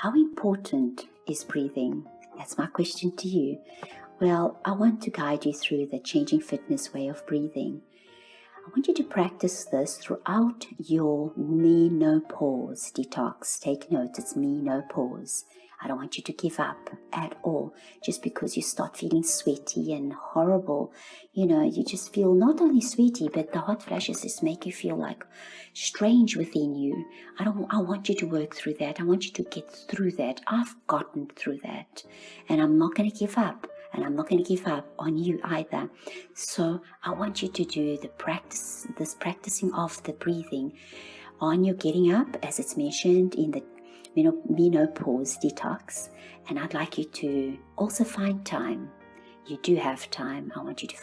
How important is breathing? That's my question to you. Well, I want to guide you through the Changing Fitness way of breathing. I want you to practice this throughout your menopause detox. Take note, it's menopause. I don't want you to give up at all just because you start feeling sweaty and horrible. You just feel not only sweaty, but the hot flashes just make you feel like strange within you. I want you to work through that. I want you to get through that. I've gotten through that, and I'm not going to give up. And I'm not going to give up on you either. So I want you to do this practicing of the breathing on your getting up, as it's mentioned in the menopause detox. And I'd like you to also find time. You do have time. I want you to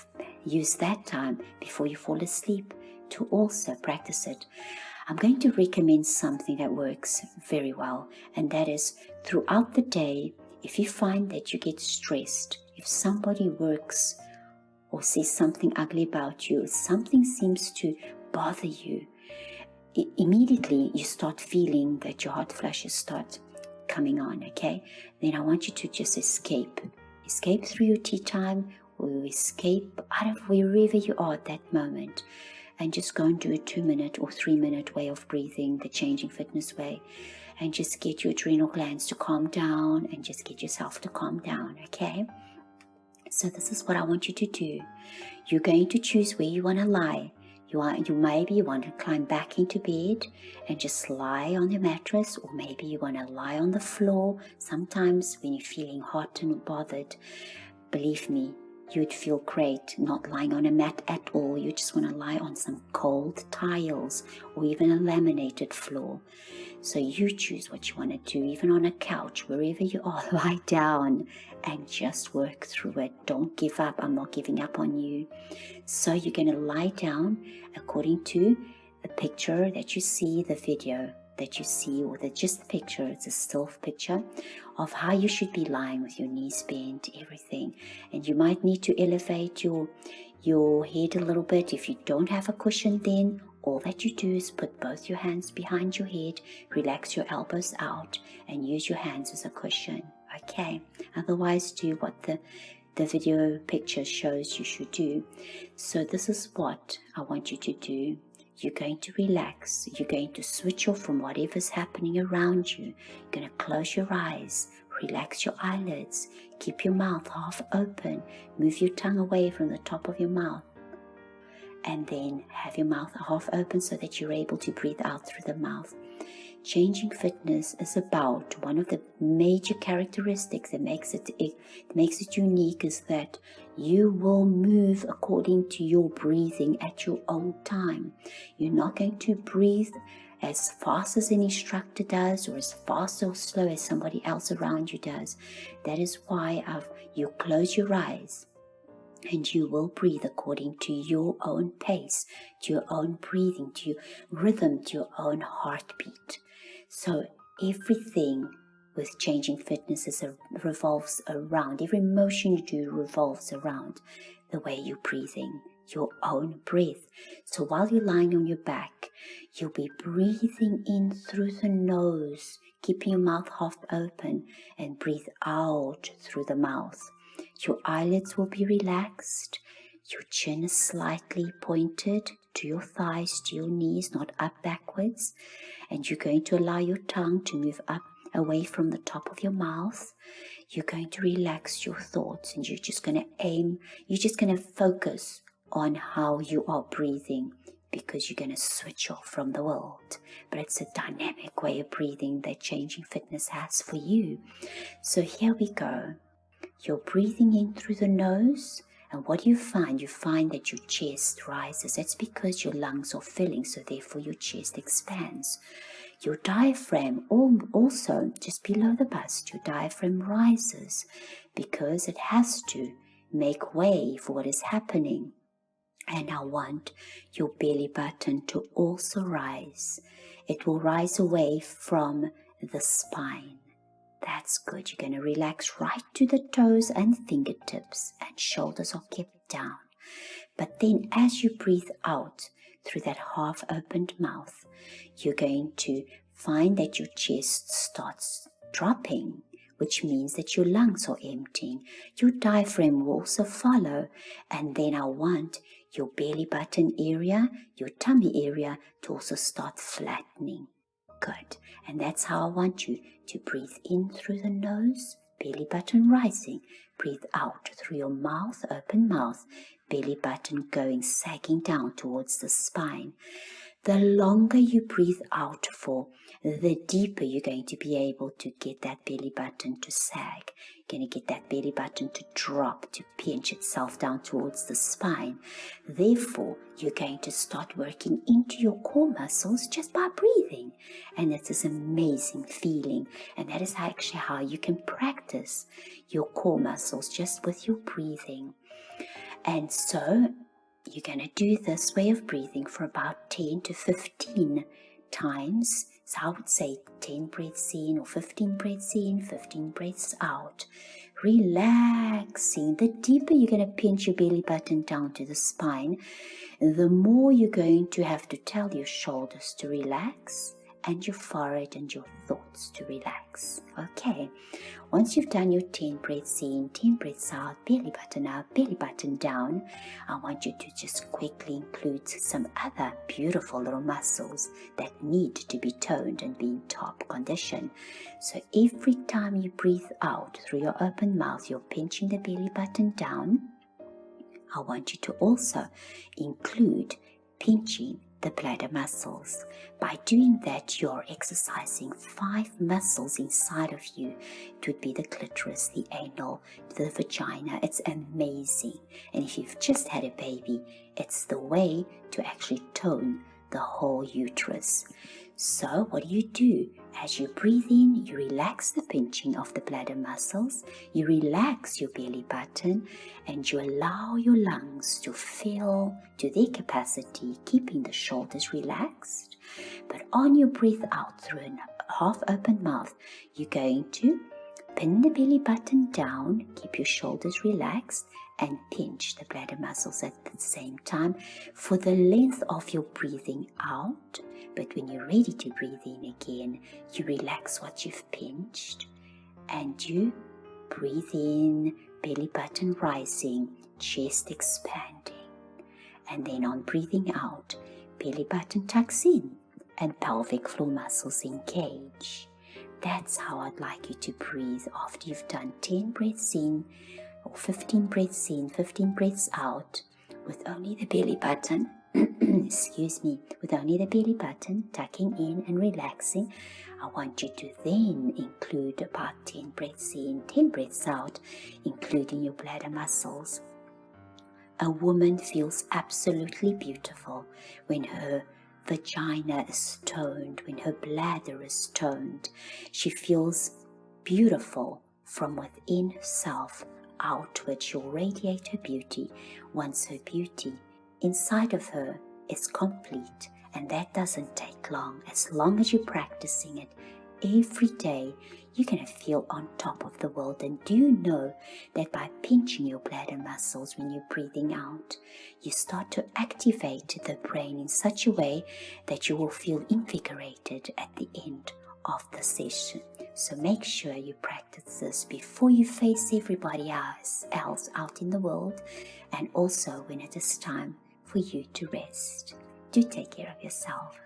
use that time before you fall asleep to also practice it. I'm going to recommend something that works very well, and that is throughout the day. If you find that you get stressed, if somebody works or says something ugly about you, something seems to bother you, immediately you start feeling that your hot flashes start coming on, okay? Then I want you to just escape through your tea time, or escape out of wherever you are at that moment, and just go and do a 2-minute or 3-minute way of breathing, the Changing Fitness way. And just get your adrenal glands to calm down, and just get yourself to calm down, okay? So this is what I want you to do. You're going to choose where you want to lie. You maybe want to climb back into bed and just lie on the mattress, or maybe you want to lie on the floor. Sometimes when you're feeling hot and bothered, believe me, you'd feel great not lying on a mat at all. You just want to lie on some cold tiles or even a laminated floor. So you choose what you want to do, even on a couch, wherever you are, lie down and just work through it. Don't give up. I'm not giving up on you. So you're going to lie down according to the picture that you see, the video that you see, or just the picture. It's a still picture of how you should be lying with your knees bent, everything. And you might need to elevate your head a little bit. If you don't have a cushion, then all that you do is put both your hands behind your head, relax your elbows out, and use your hands as a cushion, okay? Otherwise, do what the video picture shows you should do. So this is what I want you to do. You're going to relax. You're going to switch off from whatever's happening around you. You're going to close your eyes, relax your eyelids, keep your mouth half open, move your tongue away from the top of your mouth, and then have your mouth half open so that you're able to breathe out through the mouth. Changing Fitness is about one of the major characteristics that makes it unique is that you will move according to your breathing at your own time. You're not going to breathe as fast as an instructor does, or as fast or slow as somebody else around you does. That is why you close your eyes, and you will breathe according to your own pace, to your own breathing, to your rhythm, to your own heartbeat. So everything with Changing Fitness revolves around, every motion you do revolves around the way you're breathing, your own breath. So while you're lying on your back, you'll be breathing in through the nose, keeping your mouth half open, and breathe out through the mouth. Your eyelids will be relaxed. Your chin is slightly pointed to your thighs, to your knees, not up backwards. And you're going to allow your tongue to move up away from the top of your mouth. You're going to relax your thoughts, and you're just going to focus on how you are breathing, because you're going to switch off from the world. But it's a dynamic way of breathing that Changing Fitness has for you. So here we go. You're breathing in through the nose, and what do you find? You find that your chest rises. That's because your lungs are filling, so therefore your chest expands. Your diaphragm also, just below the bust, your diaphragm rises because it has to make way for what is happening. And I want your belly button to also rise. It will rise away from the spine. That's good. You're going to relax right to the toes and fingertips, and shoulders are kept down. But then as you breathe out through that half-opened mouth, you're going to find that your chest starts dropping, which means that your lungs are emptying. Your diaphragm will also follow. And then I want your belly button area, your tummy area to also start flattening. Good. And that's how I want you to breathe in through the nose, belly button rising. Breathe out through your mouth, open mouth, belly button going, sagging down towards the spine. The longer you breathe out for, the deeper you're going to be able to get that belly button to sag. You're going to get that belly button to drop, to pinch itself down towards the spine. Therefore, you're going to start working into your core muscles just by breathing. And it's this amazing feeling. And that is actually how you can practice your core muscles just with your breathing. And so, you're going to do this way of breathing for about 10 to 15 times. So I would say 10 breaths in or 15 breaths in, 15 breaths out. Relaxing. The deeper you're going to pinch your belly button down to the spine, the more you're going to have to tell your shoulders to relax and your forehead and your thoughts to relax. Okay. Once you've done your 10 breaths in, 10 breaths out, belly button down, I want you to just quickly include some other beautiful little muscles that need to be toned and be in top condition. So every time you breathe out through your open mouth, you're pinching the belly button down. I want you to also include pinching the bladder muscles. By doing that, you're exercising 5 muscles inside of you. It would be the clitoris, the anal, the vagina. It's amazing. And if you've just had a baby, it's the way to actually tone the whole uterus. So what do? As you breathe in, you relax the pinching of the bladder muscles, you relax your belly button, and you allow your lungs to fill to their capacity, keeping the shoulders relaxed. But on your breath out through a half open mouth, you're going to pin the belly button down, keep your shoulders relaxed, and pinch the bladder muscles at the same time for the length of your breathing out. But when you're ready to breathe in again, you relax what you've pinched and you breathe in, belly button rising, chest expanding. And then on breathing out, belly button tucks in and pelvic floor muscles engage. That's how I'd like you to breathe after you've done 10 breaths in or 15 breaths in, 15 breaths out with only the belly button, with only the belly button tucking in and relaxing. I want you to then include about 10 breaths in, 10 breaths out, including your bladder muscles. A woman feels absolutely beautiful when her vagina is toned, when her bladder is toned. She feels beautiful from within herself outward. She'll radiate her beauty once her beauty inside of her is complete, and that doesn't take long. As long as you're practicing it every day, you're going to feel on top of the world. And do you know that by pinching your bladder muscles when you're breathing out, you start to activate the brain in such a way that you will feel invigorated at the end of the session. So make sure you practice this before you face everybody else out in the world, and also when it is time for you to rest. Do take care of yourself.